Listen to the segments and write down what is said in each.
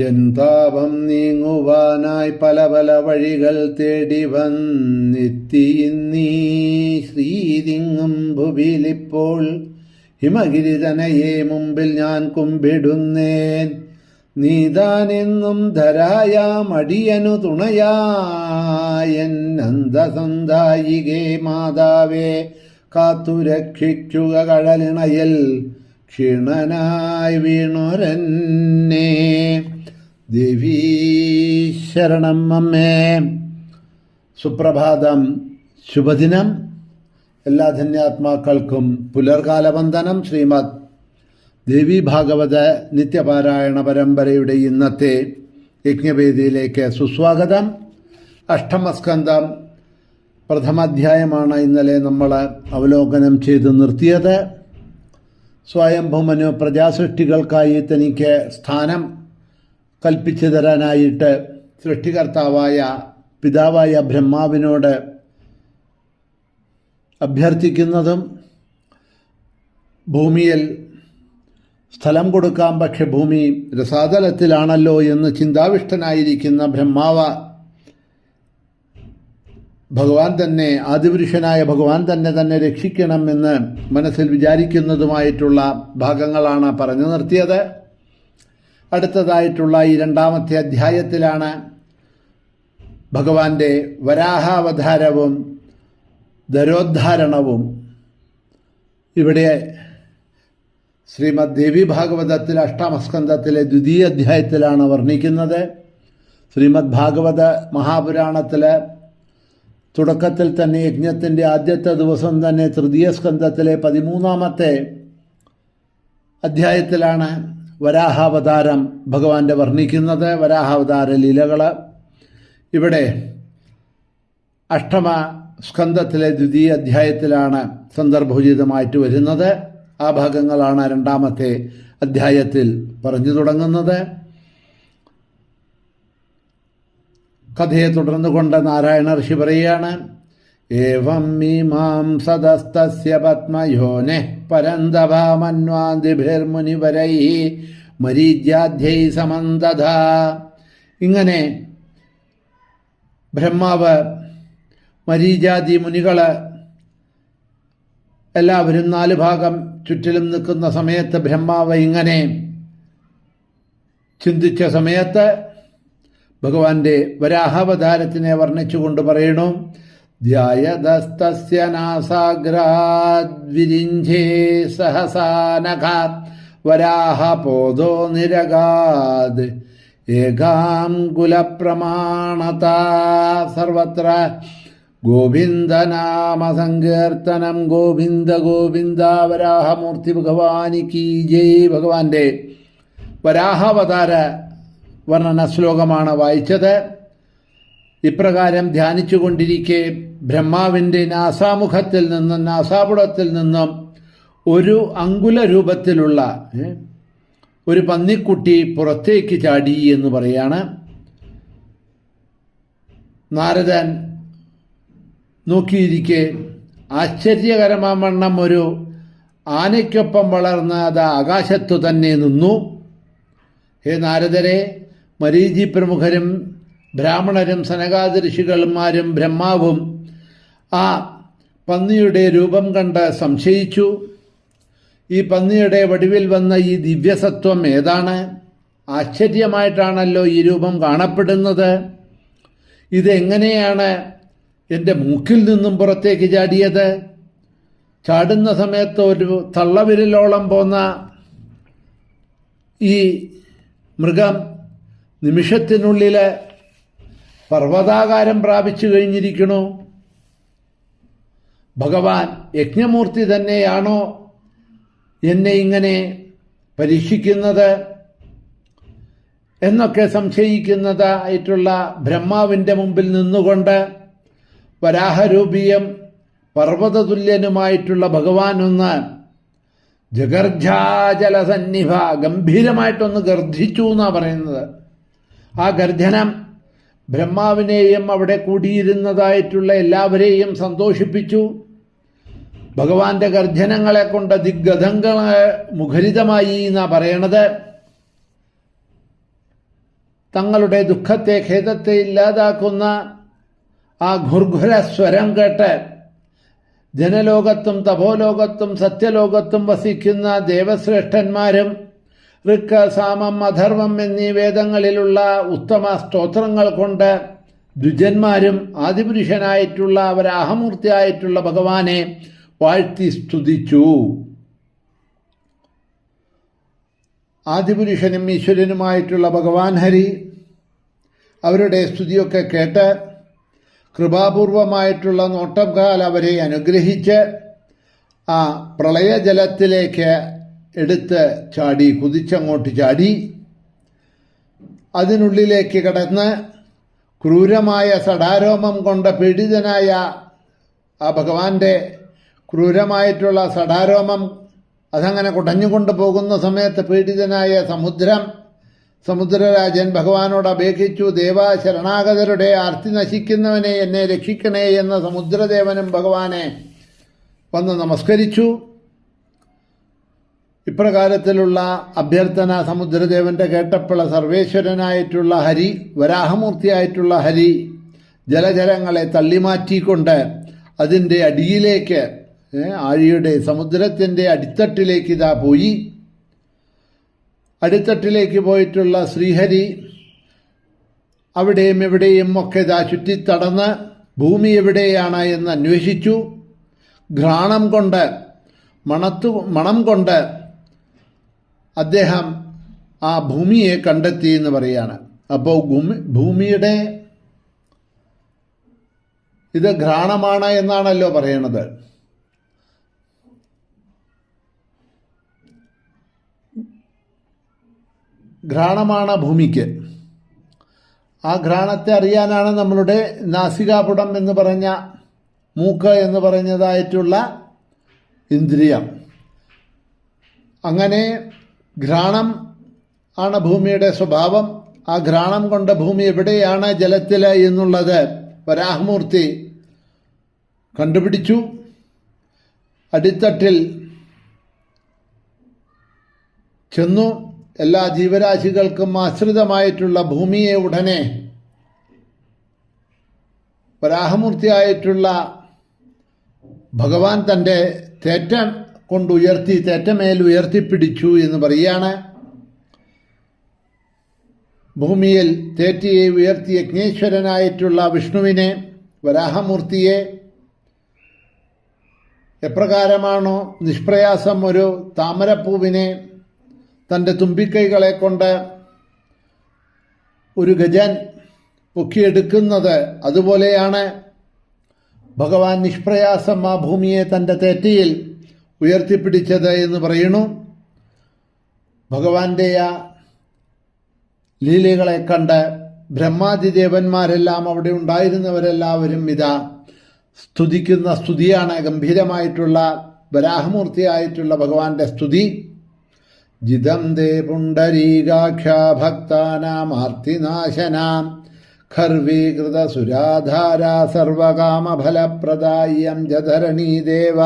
N താപം നീങ്ങുവാനായി പല പല വഴികൾ തേടി വന്നെത്തിയിന്നീ ശ്രീതിങ്ങും ഭുവിലിപ്പോൾ ഹിമഗിരിതനയെ മുമ്പിൽ ഞാൻ കുമ്പിടുന്നേൻ. നീതാനെന്നും ധരായാം അടിയനു തുണയായൻ അന്തസന്തായികേ മാതാവേ, കാത്തുരക്ഷിക്കുക കടലിണയൽ ക്ഷീണനായി വീണുരന്നെ. ദേവീ ശരണം അമ്മേ. സുപ്രഭാതം, ശുഭദിനം. എല്ലാ ധന്യാത്മാക്കൾക്കും പുലർകാല വന്ദനം. ശ്രീമദ് ദേവി ഭാഗവത നിത്യപാരായണ പരമ്പരയുടെ ഇന്നത്തെ യജ്ഞവേദിയിലേക്ക് സുസ്വാഗതം. അഷ്ടമസ്കന്ധം പ്രഥമാധ്യായമാണ് ഇന്നലെ നമ്മൾ അവലോകനം ചെയ്ത് നിർത്തിയത്. സ്വയംഭൂമനു പ്രജാസൃഷ്ടികൾക്കായി തനിക്ക് സ്ഥാനം കൽപ്പിച്ചു തരാനായിട്ട് സൃഷ്ടികർത്താവായ പിതാവായ ബ്രഹ്മാവിനോട് അഭ്യർത്ഥിക്കുന്നതും ഭൂമിയിൽ സ്ഥലം കൊടുക്കാം, പക്ഷെ ഭൂമി രസാതലത്തിലാണല്ലോ എന്ന് ചിന്താവിഷ്ടനായിരിക്കുന്ന ബ്രഹ്മാവ് ഭഗവാൻ തന്നെ, ആദിപുരുഷനായ ഭഗവാൻ തന്നെ രക്ഷിക്കണമെന്ന് മനസ്സിൽ വിചാരിക്കുന്നതുമായിട്ടുള്ള ഭാഗങ്ങളാണ് പറഞ്ഞു നിർത്തിയത്. അടുത്തതായിട്ടുള്ള ഈ രണ്ടാമത്തെ അധ്യായത്തിലാണ് ഭഗവാന്റെ വരാഹാവതാരവും ധരോദ്ധാരണവും. ഇവിടെ ശ്രീമദ് ദേവി ഭാഗവതത്തിൽ അഷ്ടമസ്കന്ധത്തിലെ ദ്വിതീയ അധ്യായത്തിലാണ് വർണ്ണിക്കുന്നത്. ശ്രീമദ് ഭാഗവത മഹാപുരാണത്തിൽ തുടക്കത്തിൽ തന്നെ യജ്ഞത്തിൻ്റെ ആദ്യത്തെ ദിവസം തന്നെ തൃതീയ സ്കന്ധത്തിലെ 13-ാമത്തെ അധ്യായത്തിലാണ് വരാഹാവതാരം ഭഗവാന്റെ വർണ്ണിക്കുന്നത്. വരാഹാവതാര ലീലകൾ ഇവിടെ അഷ്ടമ സ്കന്ധത്തിലെ ദ്വിതീയ അധ്യായത്തിലാണ് സന്ദർഭോചിതമായിട്ട് വരുന്നത്. ആ ഭാഗങ്ങളാണ് രണ്ടാമത്തെ അധ്യായത്തിൽ പറഞ്ഞു തുടങ്ങുന്നത്. കഥയെ തുടർന്നുകൊണ്ട് നാരായണ ഋഷി പറയുകയാണ്: ഏവം മീമാംസദസ്തസ്യ പത്മയോനെ പരന്തഭാമന്വാദിഭിർമുനിവരൈ മരീജ്യാധ്യൈ സമന്തധ. ഇങ്ങനെ ബ്രഹ്മാവ്, മരീജാതി മുനികൾ എല്ലാവരും 4 ഭാഗം ചുറ്റിലും നിൽക്കുന്ന സമയത്ത് ബ്രഹ്മാവ് ഇങ്ങനെ ചിന്തിച്ച സമയത്ത് ഭഗവാന്റെ വരാഹാവതാരത്തിനെ വർണ്ണിച്ചുകൊണ്ട് പറയണു: ധ്യായതസ്തസ്യ നാസാഗ്രാദ്വിരിഞ്ചേ സഹസാനഘ വരാഹപോദോ നിരഗാദ് ഏകാംകുലപ്രമാണതാ സർവത്ര ഗോവിന്ദനാമസങ്കീർത്തനം. ഗോവിന്ദ ഗോവിന്ദ. വരാഹമൂർത്തി ഭഗവാനിക്ക് ജയ്. ഭഗവാന്റെ വരാഹാവതാര വർണ്ണന ശ്ലോകമാണ് വായിച്ചത്. ഇപ്രകാരം ധ്യാനിച്ചുകൊണ്ടിരിക്കെ ബ്രഹ്മാവിൻ്റെ നാസാമുഖത്തിൽ നിന്നും നാസാപുടത്തിൽ നിന്നും ഒരു അങ്കുല രൂപത്തിലുള്ള ഒരു പന്നിക്കുട്ടി പുറത്തേക്ക് ചാടി എന്ന് പറയാണ്. നാരദൻ നോക്കിയിരിക്കെ ആശ്ചര്യകരമാവണ്ണം ഒരു ആനയ്ക്കൊപ്പം വളർന്ന് അത് ആകാശത്തു തന്നെ നിന്നു. ഹേ നാരദരെ, മരീചി പ്രമുഖരും ബ്രാഹ്മണരും സനകാദി ഋഷികന്മാരും ബ്രഹ്മാവും ആ പന്നിയുടെ രൂപം കണ്ട് സംശയിച്ചു. ഈ പന്നിയുടെ വടിവിൽ വന്ന ഈ ദിവ്യസത്വം ഏതാണ്? ആശ്ചര്യമായിട്ടാണല്ലോ ഈ രൂപം കാണപ്പെടുന്നത്. ഇതെങ്ങനെയാണ് എൻ്റെ മൂക്കിൽ നിന്നും പുറത്തേക്ക് ചാടിയത്? ചാടുന്ന സമയത്ത് ഒരു തള്ളവിരലോളം പോന്ന ഈ മൃഗം നിമിഷത്തിനുള്ളിൽ പർവ്വതാകാരം പ്രാപിച്ചു കഴിഞ്ഞിരിക്കണു. ഭഗവാൻ യജ്ഞമൂർത്തി തന്നെയാണോ എന്നെ ഇങ്ങനെ പരീക്ഷിക്കുന്നത് എന്നൊക്കെ സംശയിക്കുന്നതായിട്ടുള്ള ബ്രഹ്മാവിൻ്റെ മുമ്പിൽ നിന്നുകൊണ്ട് വരാഹരൂപിയും പർവ്വതതുല്യനുമായിട്ടുള്ള ഭഗവാൻ ഒന്ന് ജഗർജാജലസന്നിഭ ഗംഭീരമായിട്ടൊന്ന് ഗർജിച്ചു എന്നാണ് പറയുന്നത്. ആ ഗർജനം ബ്രഹ്മാവിനെയും അവിടെ കൂടിയിരുന്നതായിട്ടുള്ള എല്ലാവരെയും സന്തോഷിപ്പിച്ചു. ഭഗവാന്റെ ഗർജനങ്ങളെ കൊണ്ട് ദിഗ്ഗധങ്ങളെ മുഖരിതമായി എന്നാണ് പറയണത്. തങ്ങളുടെ ദുഃഖത്തെ, ഖേദത്തെ ഇല്ലാതാക്കുന്ന ആ ഘുർഘുര സ്വരം കേട്ട് ജനലോകത്തും തപോലോകത്തും സത്യലോകത്തും വസിക്കുന്ന ദേവശ്രേഷ്ഠന്മാരും ഋക്ക്, സാമം, അധർവം എന്നീ വേദങ്ങളിലുള്ള ഉത്തമ സ്തോത്രങ്ങൾ കൊണ്ട് ദ്വിജന്മാരും ആദിപുരുഷനായിട്ടുള്ള വരാഹമൂർത്തിയായിട്ടുള്ള ഭഗവാനെ വാഴ്ത്തി സ്തുതിച്ചു. ആദിപുരുഷനും ഈശ്വരനുമായിട്ടുള്ള ഭഗവാൻ ഹരി അവരുടെ സ്തുതിയൊക്കെ കേട്ട് കൃപാപൂർവമായിട്ടുള്ള നോട്ടക്കാൽ അവരെ അനുഗ്രഹിച്ച് ആ പ്രളയജലത്തിലേക്ക് എടുത്ത് ചാടി, കുതിച്ചങ്ങോട്ട് ചാടി. അതിനുള്ളിലേക്ക് കടന്ന് ക്രൂരമായ സടാരോമം കൊണ്ട് പീഡിതനായ ആ ഭഗവാന്റെ ക്രൂരമായിട്ടുള്ള സടാരോമം അതങ്ങനെ കുടഞ്ഞുകൊണ്ട് പോകുന്ന സമയത്ത് പീഡിതനായ സമുദ്രരാജൻ ഭഗവാനോട് അപേക്ഷിച്ചു, ദേവ, ശരണാഗതരുടെ ആർത്തി നശിക്കുന്നവനെ എന്നെ രക്ഷിക്കണേ എന്ന സമുദ്രദേവനും ഭഗവാനെ വന്ന് നമസ്കരിച്ചു. ഇപ്രകാരത്തിലുള്ള അഭ്യർത്ഥന സമുദ്രദേവന്റെ കേട്ടപ്പോൾ സർവേശ്വരനായിട്ടുള്ള ഹരി, വരാഹമൂർത്തിയായിട്ടുള്ള ഹരി ജലജലങ്ങളെ തള്ളിമാറ്റിക്കൊണ്ട് അതിൻ്റെ അടിയിലേക്ക്, ആഴിയുടെ സമുദ്രത്തിൻ്റെ അടിത്തട്ടിലേക്ക് ഇതാ പോയി. അടിത്തട്ടിലേക്ക് പോയിട്ടുള്ള ശ്രീഹരി അവിടെയും ഇവിടെയും ഒക്കെ ഇതാ ചുറ്റിത്തടന്ന് ഭൂമി എവിടെയാണ് എന്ന് അന്വേഷിച്ചു. ഘ്രാണം കൊണ്ട്, മണം കൊണ്ട് അദ്ദേഹം ആ ഭൂമിയെ കണ്ടെത്തി എന്ന് പറയാണ്. അപ്പോൾ ഭൂമിയുടെ ഇത് ഘ്രാണമാണ് എന്നാണല്ലോ പറയണത്. ഘ്രാണമാണ് ഭൂമിക്ക്. ആ ഘ്രാണത്തെ അറിയാനാണ് നമ്മളുടെ നാസികാപുടം എന്ന് പറഞ്ഞ, മൂക്ക് എന്ന് പറഞ്ഞതായിട്ടുള്ള ഇന്ദ്രിയം. അങ്ങനെ ഘ്രാണം ആണ് ഭൂമിയുടെ സ്വഭാവം. ആ ഘ്രാണം കൊണ്ട് ഭൂമി എവിടെയാണ് ജലത്തിൽ എന്നുള്ളത് വരാഹമൂർത്തി കണ്ടുപിടിച്ചു. അടിത്തട്ടിൽ ചെന്നു. എല്ലാ ജീവരാശികൾക്കും ആശ്രിതമായിട്ടുള്ള ഭൂമിയെ ഉടനെ വരാഹമൂർത്തിയായിട്ടുള്ള ഭഗവാൻ തൻ്റെ തേറ്റം കൊണ്ടുയർത്തി, തേറ്റമേൽ ഉയർത്തിപ്പിടിച്ചു എന്ന് പറയാണ്. ഭൂമിയിൽ തേറ്റിയെ ഉയർത്തി യജ്ഞേശ്വരനായിട്ടുള്ള വിഷ്ണുവിനെ, വരാഹമൂർത്തിയെ എപ്രകാരമാണോ നിഷ്പ്രയാസം ഒരു താമരപ്പൂവിനെ തൻ്റെ തുമ്പിക്കൈകളെ കൊണ്ട് ഒരു ഗജൻ പൊക്കിയെടുക്കുന്നത്, അതുപോലെയാണ് ഭഗവാൻ നിഷ്പ്രയാസം ആ ഭൂമിയെ തൻ്റെ തേറ്റയിൽ ഉയർത്തിപ്പിടിച്ചത് എന്ന് പറയുന്നു. ഭഗവാന്റെ ആ ലീലകളെ കണ്ട് ബ്രഹ്മാദിദേവന്മാരെല്ലാം, അവിടെ ഉണ്ടായിരുന്നവരെല്ലാവരും ഇതാ സ്തുതിക്കുന്ന സ്തുതിയാണ്. ഗംഭീരമായിട്ടുള്ള വരാഹമൂർത്തിയായിട്ടുള്ള ഭഗവാന്റെ സ്തുതി. ജിതം ദേ പുണ്ടരീകാക്ഷ ഭക്താനാമാർത്തിനാശനാം ഖർവീകൃത സുരാധാര സർവകാമഫലപ്രദായം ജധരണീ ദേവ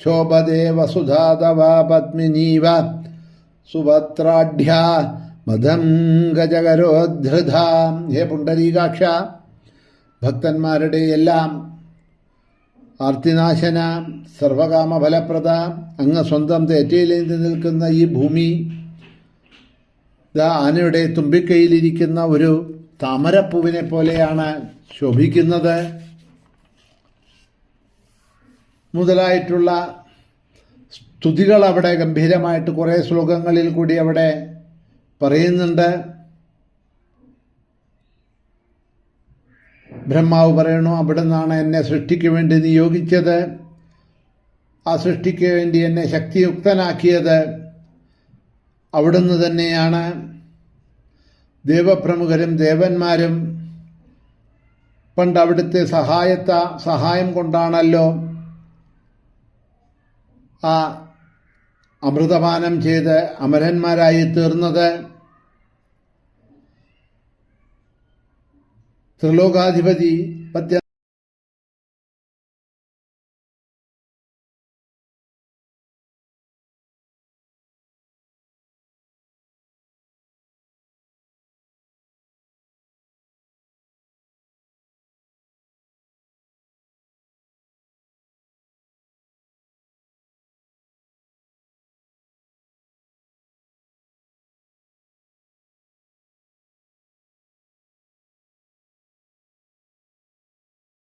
ശോഭദേ വസുധാതവ പത്മിനീവ സുഭദ്രാഢ്യ മദം ഗജകരോദ്ധൃത. ഹേ പുണ്ടരീകാക്ഷ, ഭക്തന്മാരുടെ എല്ലാം ആർത്തിനാശന, സർവകാമഫലപ്രദ, അങ്ങ് സ്വന്തം തേറ്റയിലേന്തി നിൽക്കുന്ന ഈ ഭൂമി ആനയുടെ തുമ്പിക്കൈയിലിരിക്കുന്ന ഒരു താമരപ്പൂവിനെ പോലെയാണ് ശോഭിക്കുന്നത് മുതലായിട്ടുള്ള സ്തുതികൾ അവിടെ ഗംഭീരമായിട്ട് കുറേ ശ്ലോകങ്ങളിൽ കൂടി അവിടെ പറയുന്നുണ്ട്. ബ്രഹ്മാവ് പറയണു, അവിടെ നിന്നാണ് എന്നെ സൃഷ്ടിക്ക് വേണ്ടി നിയോഗിച്ചത്, ആ സൃഷ്ടിക്ക് വേണ്ടി എന്നെ ശക്തിയുക്തനാക്കിയത് അവിടുന്ന് തന്നെയാണ്. ദേവപ്രമുഖരും ദേവന്മാരും പണ്ട് അവിടുത്തെ സഹായം കൊണ്ടാണല്ലോ ആ അമൃതപാനം ചെയ്ത് അമരന്മാരായി തീർന്നത്. ത്രിലോകാധിപതി